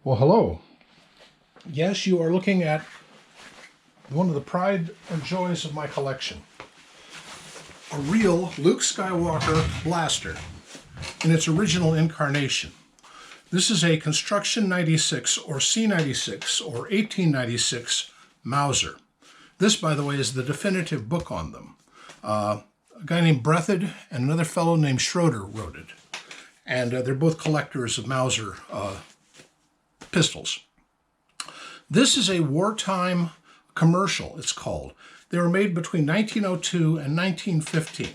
Well, hello. Yes, you are looking at one of the pride and joys of my collection. A real Luke Skywalker blaster in its original incarnation. This is a Construction 96 or C96 or 1896 Mauser. This, by the way, is the definitive book on them. A guy named Brethid and another fellow named Schroeder wrote it. And they're both collectors of Mauser pistols. This is a wartime commercial, it's called. They were made between 1902 and 1915.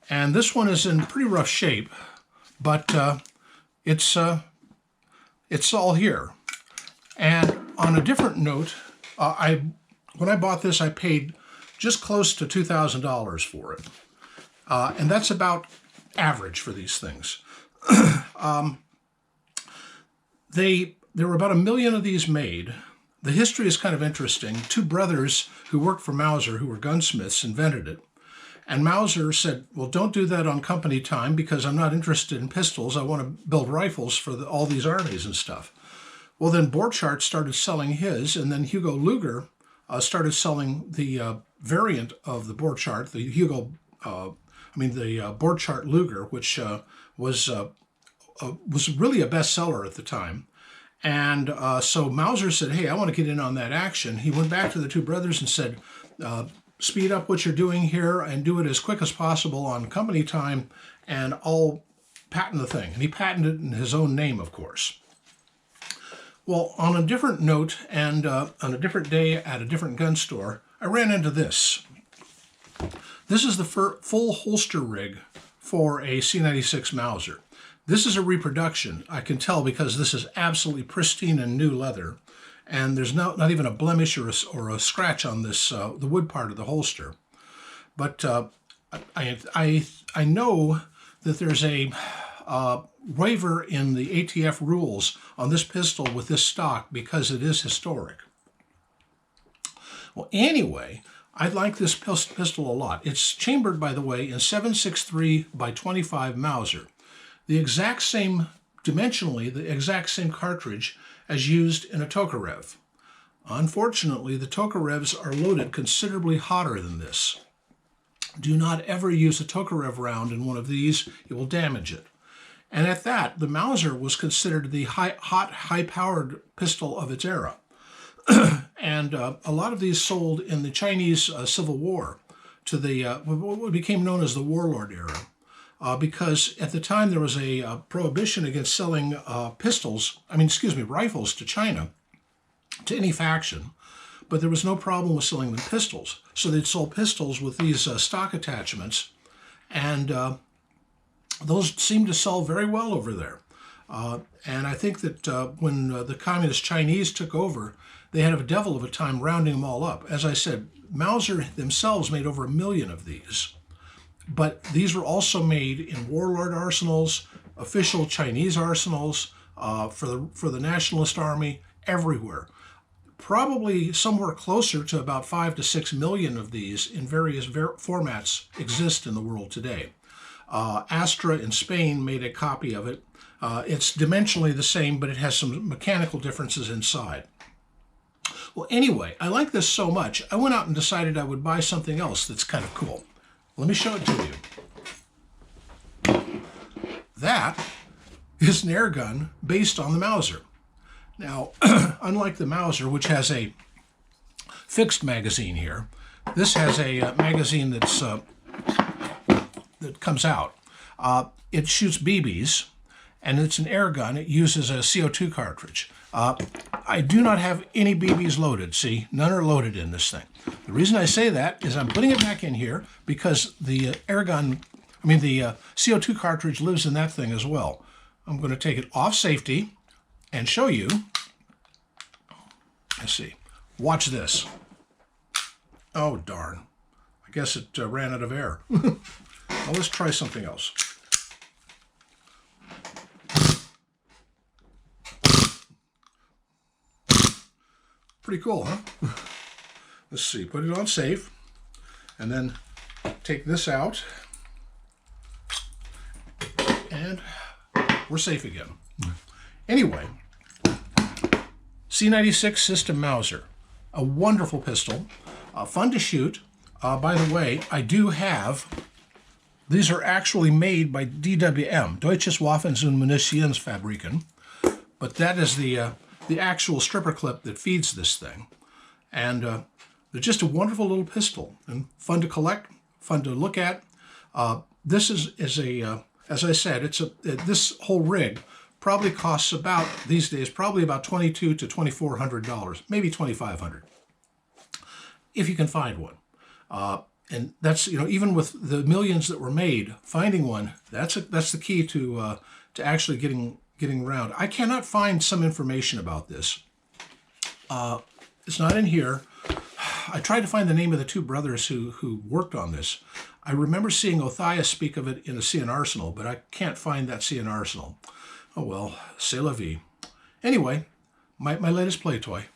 And this one is in pretty rough shape, but it's all here. And on a different note, when I bought this, I paid just close to $2,000 for it. And that's about average for these things. There were about 1 million of these made. The history is kind of interesting. Two brothers who worked for Mauser, who were gunsmiths, invented it. And Mauser said, well, don't do that on company time because I'm not interested in pistols. I want to build rifles for all these armies and stuff. Well, then Borchardt started selling his, and then Hugo Luger started selling the variant of the Borchardt, the Borchardt Luger, which was really a bestseller at the time. And so Mauser said, hey, I want to get in on that action. He went back to the two brothers and said, speed up what you're doing here and do it as quick as possible on company time, and I'll patent the thing. And he patented it in his own name, of course. Well, on a different note and on a different day at a different gun store, I ran into this. This is the full holster rig for a C96 Mauser. This is a reproduction, I can tell, because this is absolutely pristine and new leather, and there's not even a blemish or a scratch on this, the wood part of the holster. But I know that there's a waiver in the ATF rules on this pistol with this stock because it is historic. Well, anyway, I like this pistol a lot. It's chambered, by the way, in 7.63 by 25 Mauser. The exact same, dimensionally, the exact same cartridge as used in a Tokarev. Unfortunately, the Tokarevs are loaded considerably hotter than this. Do not ever use a Tokarev round in one of these, it will damage it. And at that, the Mauser was considered the high-powered pistol of its era. And a lot of these sold in the Chinese Civil War to the what became known as the warlord era. Because at the time there was a prohibition against selling rifles to China, to any faction, but there was no problem with selling them pistols. So they'd sold pistols with these stock attachments, and those seemed to sell very well over there. And I think that when the communist Chinese took over, they had a devil of a time rounding them all up. As I said, Mauser themselves made over 1 million of these. But these were also made in warlord arsenals, official Chinese arsenals, for the Nationalist Army, everywhere. Probably somewhere closer to about 5 to 6 million of these in various formats exist in the world today. Astra in Spain made a copy of it. It's dimensionally the same, but it has some mechanical differences inside. Well, anyway, I like this so much, I went out and decided I would buy something else that's kind of cool. Let me show it to you. That is an air gun based on the Mauser. Now, unlike the Mauser, which has a fixed magazine here, this has a magazine that comes out. It shoots BBs, and it's an air gun. It uses a CO2 cartridge. I do not have any BBs loaded. See, none are loaded in this thing. The reason I say that is I'm putting it back in here because the the CO2 cartridge lives in that thing as well. I'm going to take it off safety and show you. Let's see. Watch this. Oh, darn. I guess it ran out of air. Well, let's try something else. Pretty cool, huh? Let's see, put it on safe, and then take this out, and we're safe again. Anyway, C96 System Mauser. A wonderful pistol, fun to shoot. By the way, I do have, these are actually made by DWM, Deutsches Waffen- und Munitionsfabriken, but that is the actual stripper clip that feeds this thing. And they're just a wonderful little pistol and fun to collect, fun to look at. This is a, as I said, this whole rig probably costs about, these days, probably about $2,200 to $2,400, maybe $2,500, if you can find one. And that's, even with the millions that were made, finding one, that's the key to actually getting around. I cannot find some information about this. It's not in here. I tried to find the name of the two brothers who worked on this. I remember seeing Othniel speak of it in a CN Arsenal, but I can't find that CN Arsenal. Oh well, c'est la vie. Anyway, my latest play toy.